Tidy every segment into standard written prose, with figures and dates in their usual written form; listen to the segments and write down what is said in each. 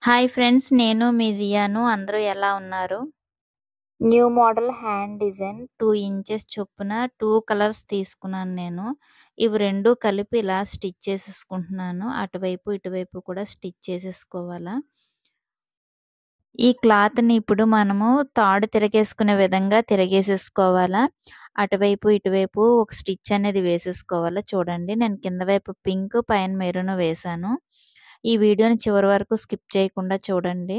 Hi friends. నేను మీ జియాను. అందరూ ఎలా ఉన్నారు? New model hand design 2 inches చొప్పున 2 కలర్స్ తీసుకున్నాను నేను. ఇవి 2 కలిపి ఇలా స్టిచ్ చేసేసుకుంటున్నాను. అటువైపు, ఇటువైపు కూడా స్టిచ్ చేసేసుకోవాలా. ఈ క్లాత్‌ని ఇప్పుడు మనము తాడు తిరగేసుకునే విధంగా తిరగేసేసుకోవాలా. అటువైపు, ఇటువైపు ఒక స్టిచ్ అనేది వేసేసుకోవాలా. చూడండి, నేను కింద వైపు పింక్, పైన మెరూన్ వేశాను. ఈ వీడియోని చివరి వరకు స్కిప్ చేయకుండా చూడండి.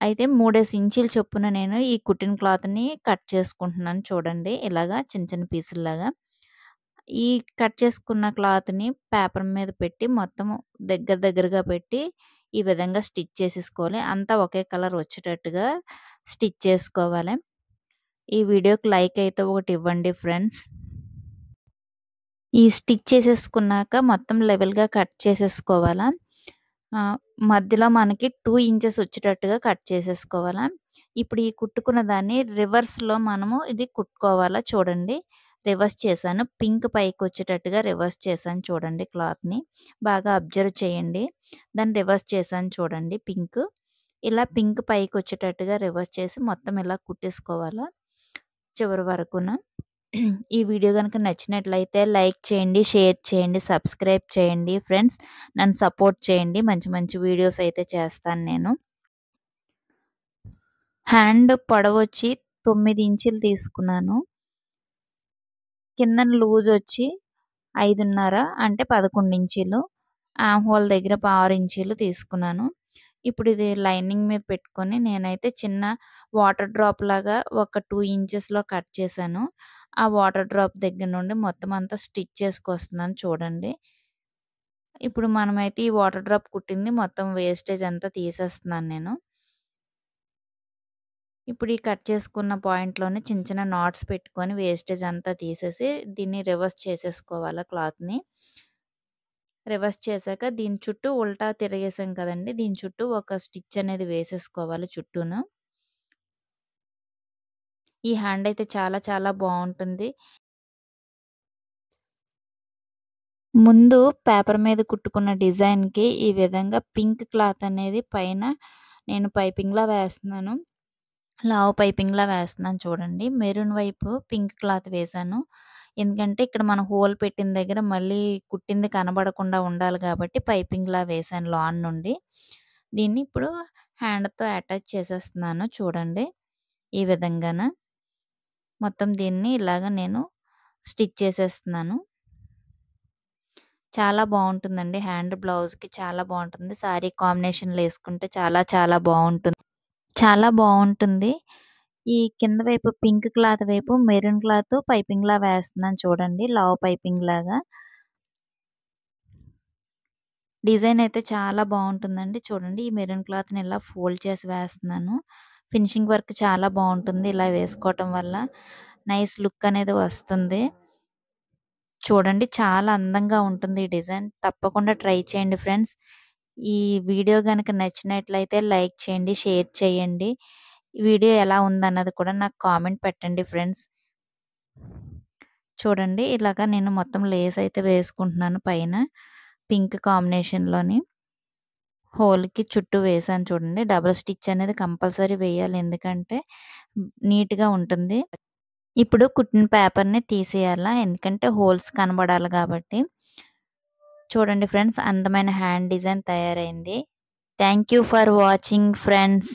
అయితే 3 ఇంచుల చొప్పున నేను ఈ కుట్టిన క్లాత్‌ని కట్ చేసుకుంటున్నాను చూడండి. ఇలాగా చిన్న చిన్న పీసుల్లాగా. ఈ కట్ చేసుకున్న క్లాత్‌ని పేపర్ మీద పెట్టి మొత్తం దగ్గరగా పెట్టి ఈ విధంగా స్టిచ్ చేసేసుకోవాలి. అంతా ఒకే కలర్ వచ్చేటట్టుగా స్టిచ్ చేసుకోవాలి. ఈ వీడియోకి లైక్ అయితే ఒకటి ఇవ్వండి ఫ్రెండ్స్. ఈ స్టిచ్ చేసేసుకున్నాక మొత్తం లెవెల్‌గా కట్ చేసేసుకోవాలా. మధ్యలో మనకి 2 ఇంచెస్ వచ్చేటట్టుగా కట్ చేసేసుకోవాలా. ఇప్పుడు ఈ కుట్టుకున్న దాన్ని రివర్స్‌లో మనము ఇది కుట్టుకోవాలా చూడండి. రివర్స్ చేశాను. పింక్ పైకొచ్చేటట్టుగా రివర్స్ చేశాను చూడండి క్లాత్‌ని. బాగా అబ్జర్వ్ చేయండి. దాన్ని రివర్స్ చేశాను చూడండి పింక్. ఇలా పింక్ పైకొచ్చేటట్టుగా రివర్స్ చేసి మొత్తం ఇలా కుట్టేసుకోవాలా చివరి వరకున. ఈ వీడియో గనుక నచ్చినట్లయితే లైక్ చేయండి, షేర్ చేయండి, సబ్స్క్రైబ్ చేయండి ఫ్రెండ్స్. నన్ను సపోర్ట్ చేయండి. మంచి మంచి వీడియోస్ అయితే చేస్తాను నేను. హ్యాండ్ పొడవొచ్చి 9 ఇంచులు తీసుకున్నాను. కిందన లూజొచ్చి 5.5 అంటే 11 ఇంచీలు. ఆర్మ్ హోల్ దగ్గర 6 ఇంచీలు తీసుకున్నాను. ఇప్పుడు ఇది లైనింగ్ మీద పెట్టుకొని నేనైతే చిన్న వాటర్ డ్రాప్ లాగా ఒక 2 ఇంచెస్‌లో కట్ చేశాను. ఆ వాటర్ డ్రాప్ దగ్గర నుండి మొత్తం అంతా స్టిచ్ చేసుకొస్తున్నాను చూడండి. ఇప్పుడు మనమైతే ఈ వాటర్ డ్రాప్ కుట్టింది మొత్తం వేస్టేజ్ అంతా తీసేస్తున్నాను నేను. ఇప్పుడు ఈ కట్ చేసుకున్న పాయింట్‌లోనే చిన్న చిన్న నాట్స్ పెట్టుకొని వేస్టేజ్ అంతా తీసేసి దీన్ని రివర్స్ చేసేసుకోవాలా క్లాత్‌ని. రివర్స్ చేశాక దీని చుట్టూ ఉల్టా తిరిగేసాం కదండీ! దీని చుట్టూ ఒక స్టిచ్ అనేది వేసేసుకోవాలి చుట్టూను. ఈ హ్యాండ్ అయితే చాలా చాలా బావుంటుంది. ముందు పేపర్ మీద కుట్టుకున్న డిజైన్‌కి ఈ విధంగా పింక్ క్లాత్ అనేది పైన నేను పైపింగ్‌లా వేస్తున్నాను. లావు పైపింగ్‌లా వేస్తున్నాను చూడండి. మెరూన్ వైపు పింక్ క్లాత్ వేశాను. ఎందుకంటే ఇక్కడ మనం హోల్ పెట్టిన దగ్గర మళ్ళీ కుట్టింది కనబడకుండా ఉండాలి కాబట్టి పైపింగ్‌లా వేశాను లాన్ నుండి. దీన్ని ఇప్పుడు హ్యాండ్‌తో అటాచ్ చేసేస్తున్నాను చూడండి. ఈ విధంగాన. మొత్తం దీన్ని ఇలాగ నేను స్టిచ్ చేసేస్తున్నాను. చాలా బావుంటుందండి. హ్యాండ్ బ్లౌజ్‌కి చాలా బావుంటుంది. సారీ కాంబినేషన్‌లో యేసుకుంటే చాలా చాలా బావుంటుంది. చాలా బావుంటుంది. ఈ కింద వైపు పింక్ క్లాత్ వైపు మెరూన్ క్లాత్ పైపింగ్‌లా వేస్తున్నాను చూడండి. లావు పైపింగ్‌లాగా. డిజైన్ అయితే చాలా బావుంటుందండి. చూడండి, ఈ మెరూన్ క్లాత్‌ని ఇలా ఫోల్డ్ చేసి వేస్తున్నాను. ఫినిషింగ్ వర్క్ చాలా బావుంటుంది. ఇలా వేసుకోవటం వల్ల నైస్ లుక్ అనేది వస్తుంది. చూడండి, చాలా అందంగా ఉంటుంది ఈ డిజైన్. తప్పకుండా ట్రై చేయండి ఫ్రెండ్స్. ఈ వీడియో గనక నచ్చినట్లయితే లైక్ చేయండి, షేర్ చేయండి. ఈ వీడియో ఎలా ఉందన్నది కూడా నాకు కామెంట్ పెట్టండి ఫ్రెండ్స్. చూడండి, ఇలాగ నేను మొత్తం లేస్ అయితే వేసుకుంటున్నాను పైన. పింక్ కాంబినేషన్‌లోని హోల్‌కి చుట్టూ వేశాను చూడండి. డబుల్ స్టిచ్ అనేది కంపల్సరీ వేయాలి. ఎందుకంటే నీట్‌గా ఉంటుంది. ఇప్పుడు కుట్టిన పేపర్‌ని తీసేయాలా. ఎందుకంటే హోల్స్ కనబడాలి కాబట్టి. చూడండి ఫ్రెండ్స్, అందమైన హ్యాండ్ డిజైన్ తయారైంది. Thank you for watching friends.